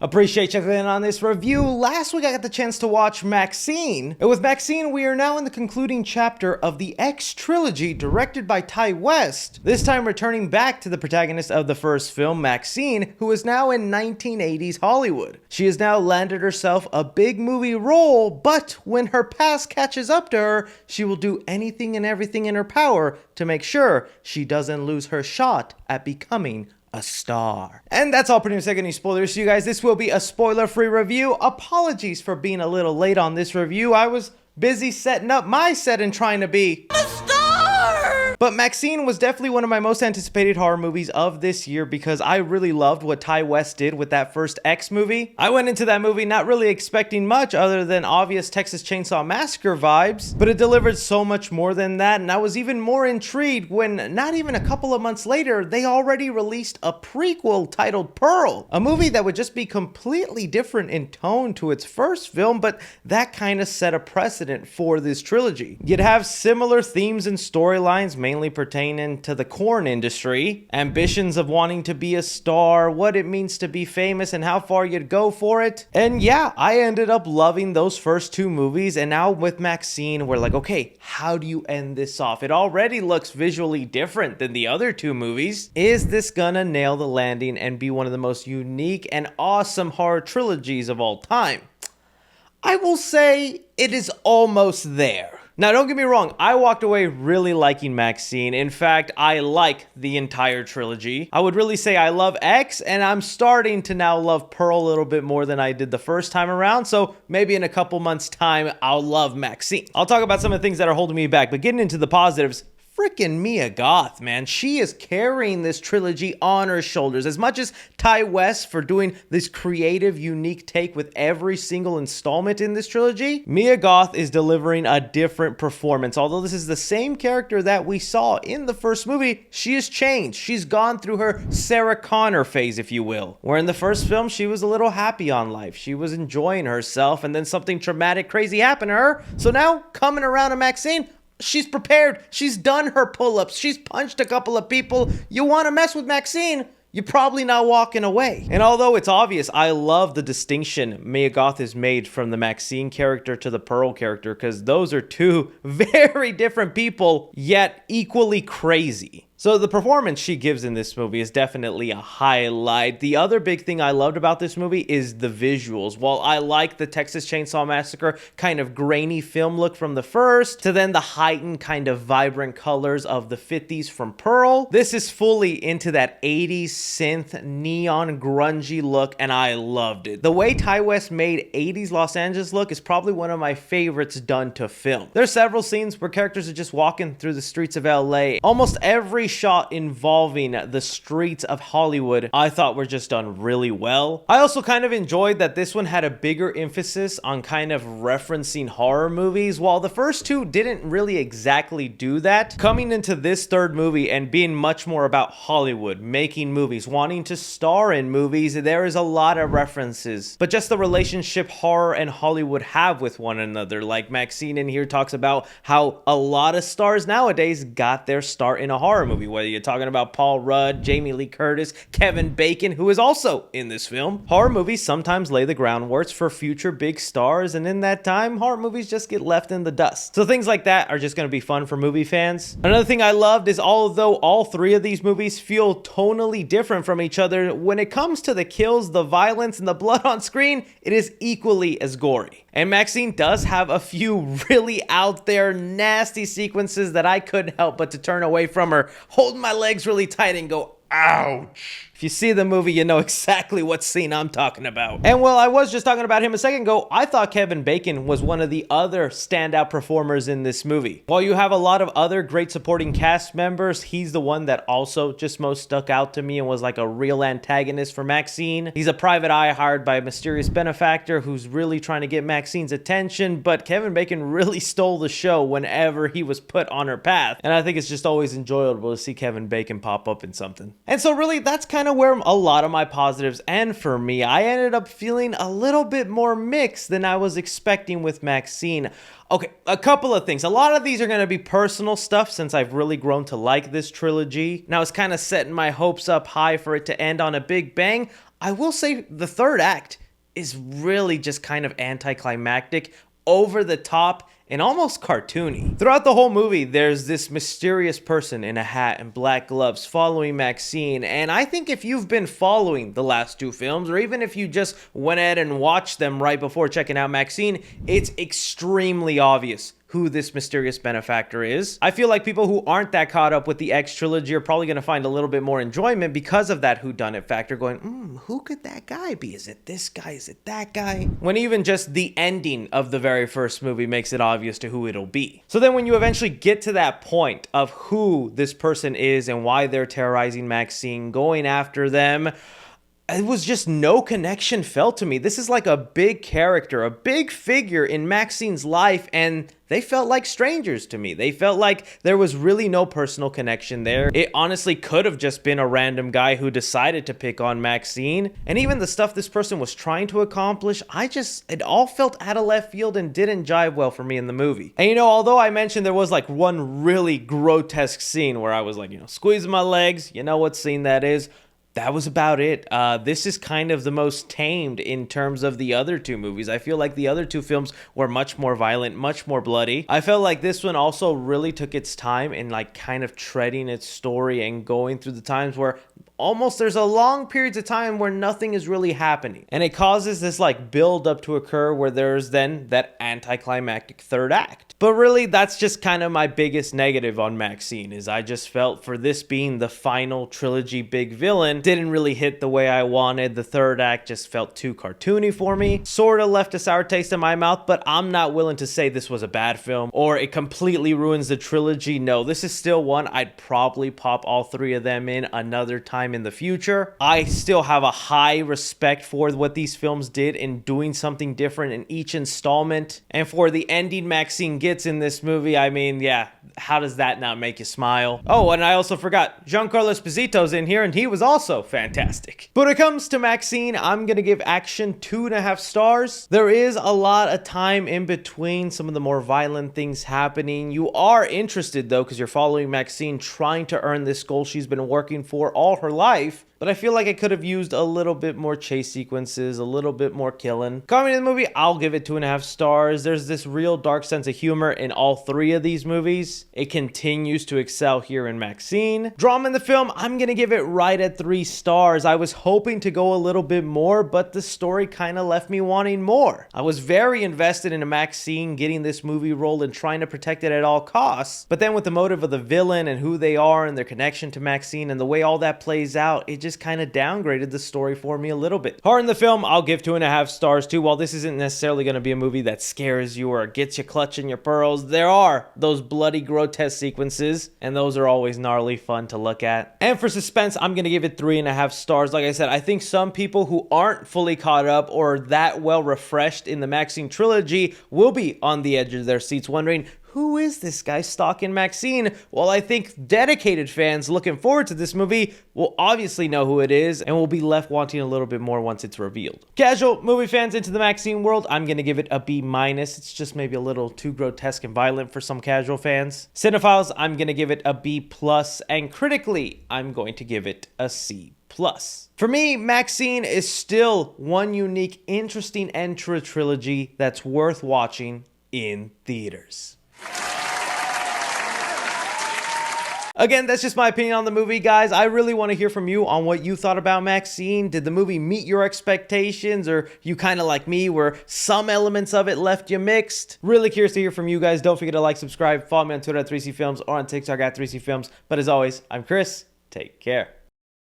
Appreciate checking in on this review. Last week I got the chance to watch Maxxxine. And with Maxxxine, we are now in the concluding chapter of the X trilogy directed by Ti West. This time returning back to the protagonist of the first film, Maxxxine, who is now in 1980s Hollywood. She has now landed herself a big movie role, but when her past catches up to her, she will do anything and everything in her power to make sure she doesn't lose her shot at becoming a star. And that's all pretty much any spoilers. So you guys, this will be a spoiler-free review. Apologies for being a little late on this review. I was busy setting up my set and trying to be a star! But Maxxxine was definitely one of my most anticipated horror movies of this year because I really loved what Ti West did with that first X movie. I went into that movie not really expecting much other than obvious Texas Chainsaw Massacre vibes, but it delivered so much more than that, and I was even more intrigued when not even a couple of months later, they already released a prequel titled Pearl, a movie that would just be completely different in tone to its first film, but that kind of set a precedent for this trilogy. You'd have similar themes and storylines, mainly pertaining to the corn industry, ambitions of wanting to be a star, what it means to be famous, and how far you'd go for it. And yeah, I ended up loving those first two movies, and now with Maxxxine, we're like, okay, how do you end this off? It already looks visually different than the other two movies. Is this gonna nail the landing and be one of the most unique and awesome horror trilogies of all time? I will say it is almost there. Now, don't get me wrong, I walked away really liking Maxxxine. In fact, I like the entire trilogy. I would really say I love X, and I'm starting to now love Pearl a little bit more than I did the first time around, so maybe in a couple months' time, I'll love Maxxxine. I'll talk about some of the things that are holding me back, but getting into the positives, freaking Mia Goth, man. She is carrying this trilogy on her shoulders. As much as Ti West for doing this creative, unique take with every single installment in this trilogy, Mia Goth is delivering a different performance. Although this is the same character that we saw in the first movie, she has changed. She's gone through her Sarah Connor phase, if you will. Where in the first film, she was a little happy on life. She was enjoying herself, and then something traumatic, crazy happened to her. So now, coming around to Maxxxine, she's prepared. She's done her pull-ups. She's punched a couple of people. You want to mess with Maxxxine? You're probably not walking away. And although it's obvious, I love the distinction Mia Goth has made from the Maxxxine character to the Pearl character, because those are two very different people, yet equally crazy. So the performance she gives in this movie is definitely a highlight. The other big thing I loved about this movie is the visuals. While I like the Texas Chainsaw Massacre kind of grainy film look from the first, to then the heightened kind of vibrant colors of the 50s from Pearl, this is fully into that 80s synth neon grungy look, and I loved it. The way Ti West made 80s Los Angeles look is probably one of my favorites done to film. There's several scenes where characters are just walking through the streets of LA. Almost every shot involving the streets of Hollywood I thought were just done really well. I also kind of enjoyed that this one had a bigger emphasis on kind of referencing horror movies, while the first two didn't really exactly do that. Coming into this third movie and being much more about Hollywood, making movies, wanting to star in movies, there is a lot of references, but just the relationship horror and Hollywood have with one another. Like Maxxxine in here talks about how a lot of stars nowadays got their start in a horror movie, whether you're talking about Paul Rudd, Jamie Lee Curtis, Kevin Bacon, who is also in this film. Horror movies sometimes lay the groundwork for future big stars, and in that time, horror movies just get left in the dust. So things like that are just going to be fun for movie fans. Another thing I loved is although all three of these movies feel tonally different from each other, when it comes to the kills, the violence, and the blood on screen, it is equally as gory. And Maxxxine does have a few really out there nasty sequences that I couldn't help but to turn away from her, hold my legs really tight and go, ouch. If you see the movie, you know exactly what scene I'm talking about. And while I was just talking about him a second ago, I thought Kevin Bacon was one of the other standout performers in this movie. While you have a lot of other great supporting cast members, he's the one that also just most stuck out to me and was like a real antagonist for Maxxxine. He's a private eye hired by a mysterious benefactor who's really trying to get Maxxine's attention, but Kevin Bacon really stole the show whenever he was put on her path. And I think it's just always enjoyable to see Kevin Bacon pop up in something. And so really, that's kind kind of where a lot of my positives end for me. I ended up feeling a little bit more mixed than I was expecting with Maxxxine. Okay, a couple of things. A lot of these are going to be personal stuff since I've really grown to like this trilogy. Now, it's kind of setting my hopes up high for it to end on a big bang. I will say the third act is really just kind of anticlimactic, over the top, and almost cartoony. Throughout the whole movie, there's this mysterious person in a hat and black gloves following Maxxxine, and I think if you've been following the last two films, or even if you just went ahead and watched them right before checking out Maxxxine, it's extremely obvious who this mysterious benefactor is. I feel like people who aren't that caught up with the X trilogy are probably going to find a little bit more enjoyment because of that whodunit factor, going, who could that guy be? Is it this guy? Is it that guy? When even just the ending of the very first movie makes it obvious to who it'll be. So then when you eventually get to that point of who this person is and why they're terrorizing Maxxxine, going after them, it was just no connection felt to me. This is like a big character, a big figure in Maxxine's life, and they felt like strangers to me. They felt like there was really no personal connection there. It honestly could have just been a random guy who decided to pick on Maxxxine. And even the stuff this person was trying to accomplish, it all felt out of left field and didn't jive well for me in the movie. And you know, although I mentioned there was like one really grotesque scene where I was like, squeezing my legs, you know what scene that is? That was about it. This is kind of the most tamed in terms of the other two movies. I feel like the other two films were much more violent, much more bloody. I felt like this one also really took its time in like kind of treading its story and going through the times where almost there's a long periods of time where nothing is really happening. And it causes this like build up to occur where there's then that anticlimactic third act. But really, that's just kind of my biggest negative on Maxxxine, is I just felt for this being the final trilogy big villain, didn't really hit the way I wanted. The third act just felt too cartoony for me. Sort of left a sour taste in my mouth, but I'm not willing to say this was a bad film or it completely ruins the trilogy. No, this is still one I'd probably pop all three of them in another time in the future. I still have a high respect for what these films did in doing something different in each installment. And for the ending Maxxxine gets in this movie, I mean, yeah, how does that not make you smile? Oh, and I also forgot, Giancarlo Esposito's in here, and he was also fantastic. But when it comes to Maxxxine, I'm gonna give action 2.5 stars. There is a lot of time in between some of the more violent things happening. You are interested though, because you're following Maxxxine trying to earn this goal she's been working for all her life. But I feel like I could have used a little bit more chase sequences, a little bit more killing. Comedy in the movie, I'll give it 2.5 stars. There's this real dark sense of humor in all three of these movies. It continues to excel here in Maxxxine. Drama in the film, I'm gonna give it right at 3 stars. I was hoping to go a little bit more, but the story kind of left me wanting more. I was very invested in Maxxxine getting this movie role and trying to protect it at all costs. But then with the motive of the villain and who they are and their connection to Maxxxine and the way all that plays out, it just kind of downgraded the story for me a little bit. Horror in the film, I'll give 2.5 stars too. While this isn't necessarily going to be a movie that scares you or gets you clutching your pearls, there are those bloody grotesque sequences, and those are always gnarly fun to look at. And for suspense, I'm going to give it 3.5 stars. Like I said, I think some people who aren't fully caught up or that well refreshed in the Maxxxine trilogy will be on the edge of their seats wondering, who is this guy stalking Maxxxine? Well, I think dedicated fans looking forward to this movie will obviously know who it is and will be left wanting a little bit more once it's revealed. Casual movie fans into the Maxxxine world, I'm going to give it a B-. It's just maybe a little too grotesque and violent for some casual fans. Cinephiles, I'm going to give it a B+, and critically, I'm going to give it a C+. For me, Maxxxine is still one unique, interesting end to a trilogy that's worth watching in theaters. Again, that's just my opinion on the movie, guys. I really want to hear from you on what you thought about Maxxxine. Did the movie meet your expectations, or you kind of like me where some elements of it left you mixed? Really curious to hear from you guys. Don't forget to like, subscribe, follow me on Twitter at 3C Films or on TikTok at 3C Films. But as always, I'm Chris. Take care.